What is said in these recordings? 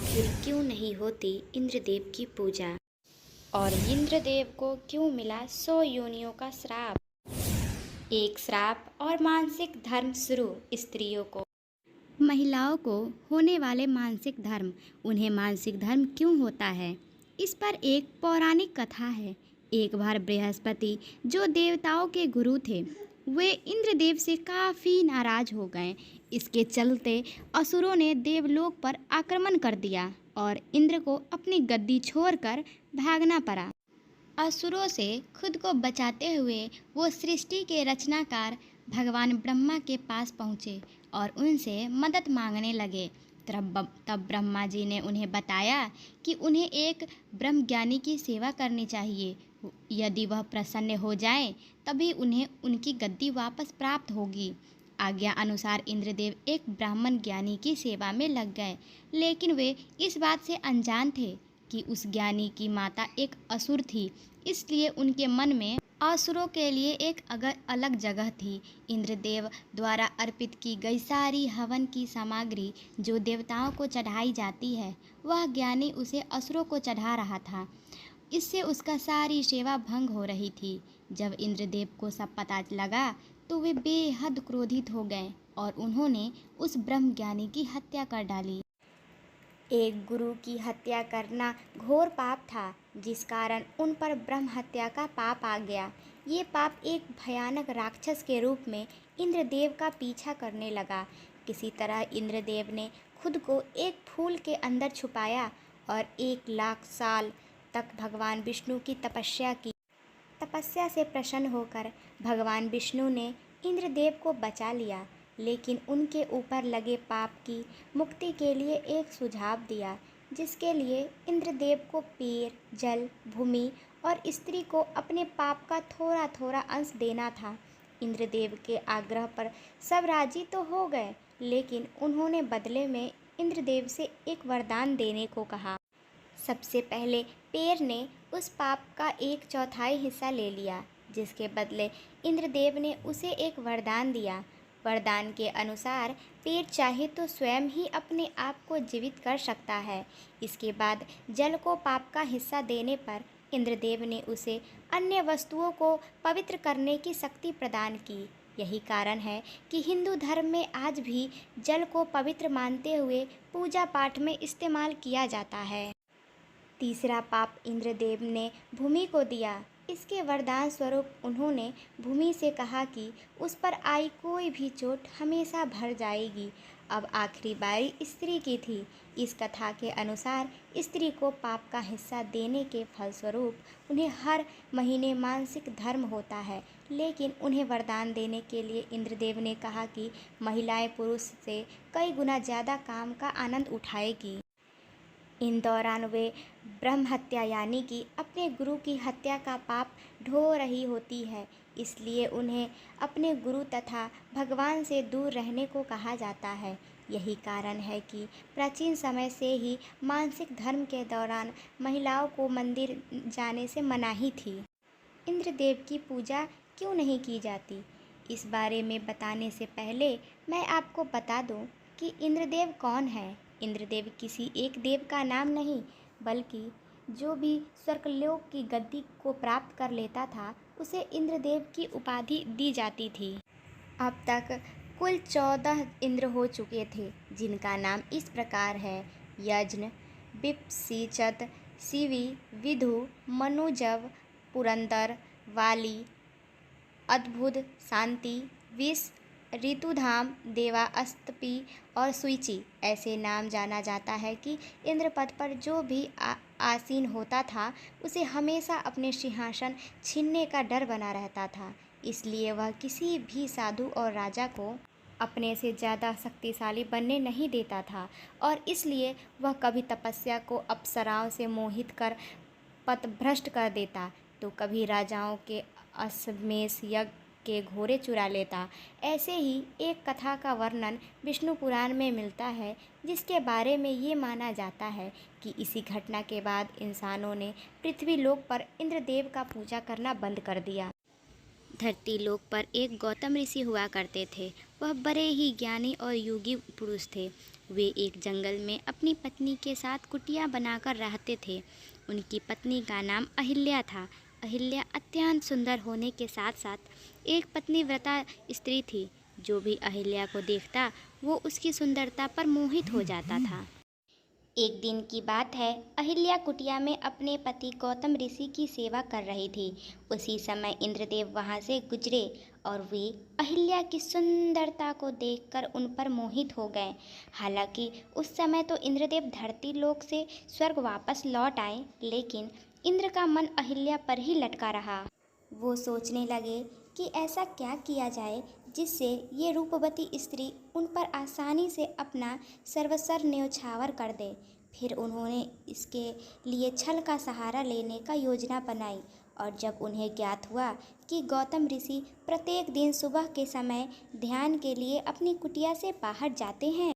आखिर क्यों नहीं होती इंद्रदेव की पूजा, और इंद्रदेव को क्यों मिला 100 योनियों का श्राप। एक श्राप और मानसिक धर्म शुरू। स्त्रियों को, महिलाओं को होने वाले मानसिक धर्म, उन्हें मानसिक धर्म क्यों होता है, इस पर एक पौराणिक कथा है। एक बार बृहस्पति, जो देवताओं के गुरु थे, वे इंद्रदेव से काफ़ी नाराज हो गए। इसके चलते असुरों ने देवलोक पर आक्रमण कर दिया और इंद्र को अपनी गद्दी छोड़कर भागना पड़ा। असुरों से खुद को बचाते हुए वो सृष्टि के रचनाकार भगवान ब्रह्मा के पास पहुँचे और उनसे मदद मांगने लगे। तब ब्रह्मा जी ने उन्हें बताया कि उन्हें एक ब्रह्मज्ञानी की सेवा करनी चाहिए। यदि वह प्रसन्न हो जाए तभी उन्हें उनकी गद्दी वापस प्राप्त होगी। आज्ञा अनुसार इंद्रदेव एक ब्राह्मण ज्ञानी की सेवा में लग गए, लेकिन वे इस बात से अनजान थे कि उस ज्ञानी की माता एक असुर थी। इसलिए उनके मन में असुरों के लिए एक अलग जगह थी। इंद्रदेव द्वारा अर्पित की गई सारी हवन की सामग्री जो देवताओं को चढ़ाई जाती है, वह ज्ञानी उसे असुरों को चढ़ा रहा था। इससे उसका सारी सेवा भंग हो रही थी। जब इंद्रदेव को सब पता लगा तो वे बेहद क्रोधित हो गए और उन्होंने उस ब्रह्मज्ञानी की हत्या कर डाली। एक गुरु की हत्या करना घोर पाप था, जिस कारण उन पर ब्रह्म हत्या का पाप आ गया। ये पाप एक भयानक राक्षस के रूप में इंद्रदेव का पीछा करने लगा। किसी तरह इंद्रदेव ने खुद को एक फूल के अंदर छुपाया और 1,00,000 साल तक भगवान विष्णु की तपस्या की। तपस्या से प्रसन्न होकर भगवान विष्णु ने इंद्रदेव को बचा लिया, लेकिन उनके ऊपर लगे पाप की मुक्ति के लिए एक सुझाव दिया, जिसके लिए इंद्रदेव को पैर, जल, भूमि और स्त्री को अपने पाप का थोड़ा थोड़ा अंश देना था। इंद्रदेव के आग्रह पर सब राजी तो हो गए, लेकिन उन्होंने बदले में इंद्रदेव से एक वरदान देने को कहा। सबसे पहले पैर ने उस पाप का 1/4 हिस्सा ले लिया, जिसके बदले इंद्रदेव ने उसे एक वरदान दिया। वरदान के अनुसार पैर चाहे तो स्वयं ही अपने आप को जीवित कर सकता है। इसके बाद जल को पाप का हिस्सा देने पर इंद्रदेव ने उसे अन्य वस्तुओं को पवित्र करने की शक्ति प्रदान की। यही कारण है कि हिंदू धर्म में आज भी जल को पवित्र मानते हुए पूजा पाठ में इस्तेमाल किया जाता है। तीसरा पाप इंद्रदेव ने भूमि को दिया। इसके वरदान स्वरूप उन्होंने भूमि से कहा कि उस पर आई कोई भी चोट हमेशा भर जाएगी। अब आखिरी बारी स्त्री की थी। इस कथा के अनुसार स्त्री को पाप का हिस्सा देने के फलस्वरूप उन्हें हर महीने मानसिक धर्म होता है, लेकिन उन्हें वरदान देने के लिए इंद्रदेव ने कहा कि महिलाएं पुरुष से कई गुना ज़्यादा काम का आनंद उठाएगी। इन दौरान वे ब्रह्म हत्या यानी कि अपने गुरु की हत्या का पाप ढो रही होती है। इसलिए उन्हें अपने गुरु तथा भगवान से दूर रहने को कहा जाता है। यही कारण है कि प्राचीन समय से ही मानसिक धर्म के दौरान महिलाओं को मंदिर जाने से मनाही थी। इंद्रदेव की पूजा क्यों नहीं की जाती, इस बारे में बताने से पहले मैं आपको बता दूं कि इंद्रदेव कौन है। इंद्रदेव किसी एक देव का नाम नहीं, बल्कि जो भी स्वर्गलोक की गद्दी को प्राप्त कर लेता था, उसे इंद्रदेव की उपाधि दी जाती थी। अब तक कुल 14 इंद्र हो चुके थे, जिनका नाम इस प्रकार है: यज्ञ, विपश्चित, शिवी, विधु, मनुजव, पुरंदर, वाली, अद्भुत, शांति, विष, ऋतुधाम, देवा, अस्तपी और सुइचि। ऐसे नाम जाना जाता है कि इंद्रपद पर जो भी आसीन होता था, उसे हमेशा अपने सिंहासन छीनने का डर बना रहता था। इसलिए वह किसी भी साधु और राजा को अपने से ज़्यादा शक्तिशाली बनने नहीं देता था, और इसलिए वह कभी तपस्या को अप्सराओं से मोहित कर पथभ्रष्ट कर देता, तो कभी राजाओं के अश्वमेध यज्ञ के घोड़े चुरा लेता। ऐसे ही एक कथा का वर्णन विष्णु पुराण में मिलता है, जिसके बारे में ये माना जाता है कि इसी घटना के बाद इंसानों ने पृथ्वी लोक पर इंद्रदेव का पूजा करना बंद कर दिया। धरती लोक पर एक गौतम ऋषि हुआ करते थे। वह बड़े ही ज्ञानी और योगी पुरुष थे। वे एक जंगल में अपनी पत्नी के साथ कुटिया बनाकर रहते थे। उनकी पत्नी का नाम अहिल्या था। अहिल्या अत्यंत सुंदर होने के साथ साथ एक पतिव्रता स्त्री थी। जो भी अहिल्या को देखता वो उसकी सुंदरता पर मोहित हो जाता था। एक दिन की बात है, अहिल्या कुटिया में अपने पति गौतम ऋषि की सेवा कर रही थी। उसी समय इंद्रदेव वहां से गुजरे और वे अहिल्या की सुंदरता को देखकर उन पर मोहित हो गए। हालांकि उस समय तो इंद्रदेव धरती लोक से स्वर्ग वापस लौट आए, लेकिन इंद्र का मन अहिल्या पर ही लटका रहा। वो सोचने लगे कि ऐसा क्या किया जाए जिससे ये रूपवती स्त्री उन पर आसानी से अपना सर्वस्व न्यौछावर कर दे। फिर उन्होंने इसके लिए छल का सहारा लेने का योजना बनाई। और जब उन्हें ज्ञात हुआ कि गौतम ऋषि प्रत्येक दिन सुबह के समय ध्यान के लिए अपनी कुटिया से बाहर जाते हैं,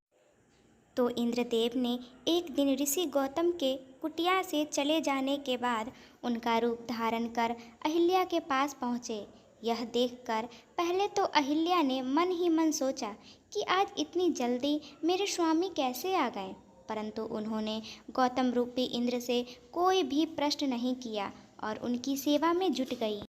तो इंद्रदेव ने एक दिन ऋषि गौतम के कुटिया से चले जाने के बाद उनका रूप धारण कर अहिल्या के पास पहुँचे। यह देखकर पहले तो अहिल्या ने मन ही मन सोचा कि आज इतनी जल्दी मेरे स्वामी कैसे आ गए, परंतु उन्होंने गौतम रूपी इंद्र से कोई भी प्रश्न नहीं किया और उनकी सेवा में जुट गई।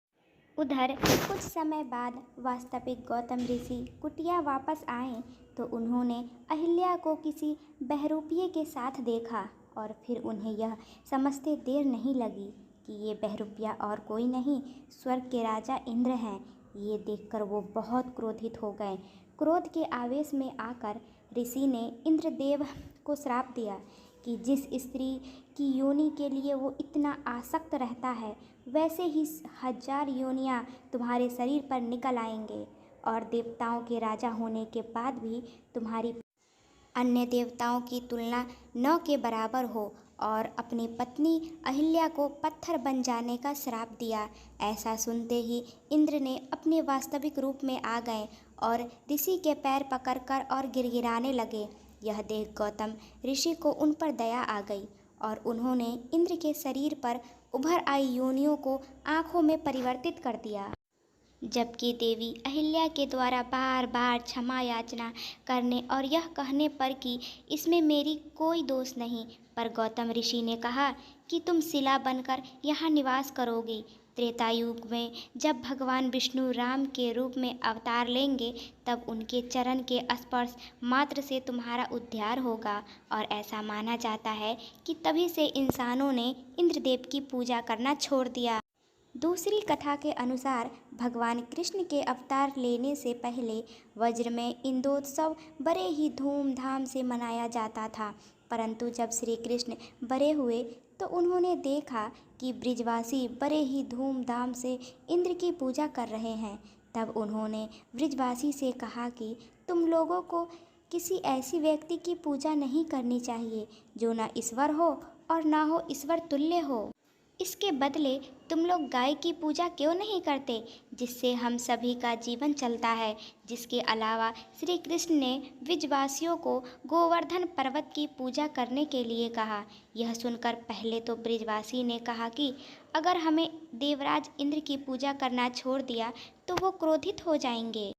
उधर कुछ समय बाद वास्तविक गौतम ऋषि कुटिया वापस आए तो उन्होंने अहिल्या को किसी बहरूपिये के साथ देखा और फिर उन्हें यह समझते देर नहीं लगी कि ये बहरूपिया और कोई नहीं, स्वर्ग के राजा इंद्र हैं। ये देखकर वो बहुत क्रोधित हो गए। क्रोध के आवेश में आकर ऋषि ने इंद्रदेव को श्राप दिया कि जिस स्त्री की योनि के लिए वो इतना आसक्त रहता है, वैसे ही 1000 योनियाँ तुम्हारे शरीर पर निकल आएंगे और देवताओं के राजा होने के बाद भी तुम्हारी अन्य देवताओं की तुलना न के बराबर हो। और अपनी पत्नी अहिल्या को पत्थर बन जाने का श्राप दिया। ऐसा सुनते ही इंद्र ने अपने वास्तविक रूप में आ गए और ऋषि के पैर पकड़कर और गिड़गिड़ाने लगे। यह देख गौतम ऋषि को उन पर दया आ गई और उन्होंने इंद्र के शरीर पर उभर आई योनियों को आँखों में परिवर्तित कर दिया। जबकि देवी अहिल्या के द्वारा बार बार क्षमा याचना करने और यह कहने पर कि इसमें मेरी कोई दोष नहीं, पर गौतम ऋषि ने कहा कि तुम शिला बनकर यहाँ निवास करोगी। त्रेता युग में जब भगवान विष्णु राम के रूप में अवतार लेंगे, तब उनके चरण के स्पर्श मात्र से तुम्हारा उद्धार होगा। और ऐसा माना जाता है कि तभी से इंसानों ने इंद्रदेव की पूजा करना छोड़ दिया। दूसरी कथा के अनुसार भगवान कृष्ण के अवतार लेने से पहले वज्र में इंद्रोत्सव बड़े ही धूमधाम से मनाया जाता था, परंतु जब श्री कृष्ण बड़े हुए तो उन्होंने देखा कि ब्रिजवासी बड़े ही धूमधाम से इंद्र की पूजा कर रहे हैं। तब उन्होंने ब्रिजवासी से कहा कि तुम लोगों को किसी ऐसी व्यक्ति की पूजा नहीं करनी चाहिए जो न ईश्वर हो और न हो ईश्वर तुल्य हो। इसके बदले तुम लोग गाय की पूजा क्यों नहीं करते, जिससे हम सभी का जीवन चलता है। जिसके अलावा श्री कृष्ण ने ब्रिजवासियों को गोवर्धन पर्वत की पूजा करने के लिए कहा। यह सुनकर पहले तो ब्रिजवासी ने कहा कि अगर हमें देवराज इंद्र की पूजा करना छोड़ दिया तो वो क्रोधित हो जाएंगे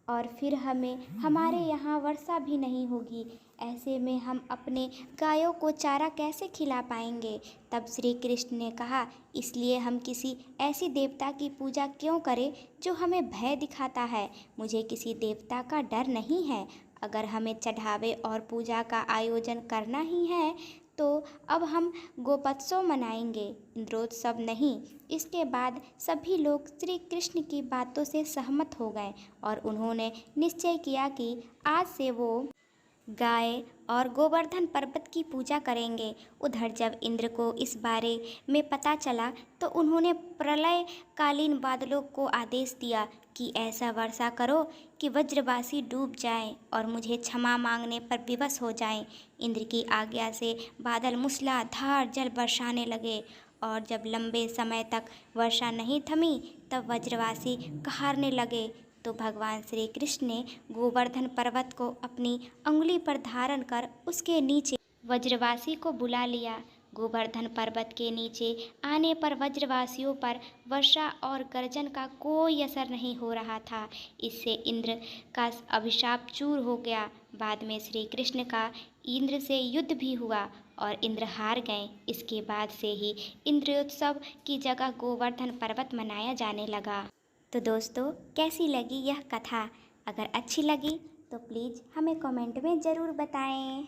और फिर हमें हमारे यहाँ वर्षा भी नहीं होगी। ऐसे में हम अपने गायों को चारा कैसे खिला पाएंगे। तब श्री कृष्ण ने कहा, इसलिए हम किसी ऐसी देवता की पूजा क्यों करें जो हमें भय दिखाता है। मुझे किसी देवता का डर नहीं है। अगर हमें चढ़ावे और पूजा का आयोजन करना ही है तो अब हम गोपत्सव मनाएंगे, इंद्रोत्सव नहीं। इसके बाद सभी लोग श्री कृष्ण की बातों से सहमत हो गए और उन्होंने निश्चय किया कि आज से वो गाय और गोवर्धन पर्वत की पूजा करेंगे। उधर जब इंद्र को इस बारे में पता चला तो उन्होंने प्रलयकालीन बादलों को आदेश दिया कि ऐसा वर्षा करो कि वज्रवासी डूब जाएं और मुझे क्षमा मांगने पर विवश हो जाएं। इंद्र की आज्ञा से बादल मूसलाधार जल बरसाने लगे और जब लंबे समय तक वर्षा नहीं थमी तब वज्रवासी कहारने लगे। तो भगवान श्री कृष्ण ने गोवर्धन पर्वत को अपनी अंगुली पर धारण कर उसके नीचे वज्रवासी को बुला लिया। गोवर्धन पर्वत के नीचे आने पर व्रजवासियों पर वर्षा और गर्जन का कोई असर नहीं हो रहा था। इससे इंद्र का अभिशाप चूर हो गया। बाद में श्री कृष्ण का इंद्र से युद्ध भी हुआ और इंद्र हार गए। इसके बाद से ही इंद्रोत्सव की जगह गोवर्धन पर्वत मनाया जाने लगा। तो दोस्तों, कैसी लगी यह कथा? अगर अच्छी लगी तो प्लीज़ हमें कमेंट में ज़रूर बताएं।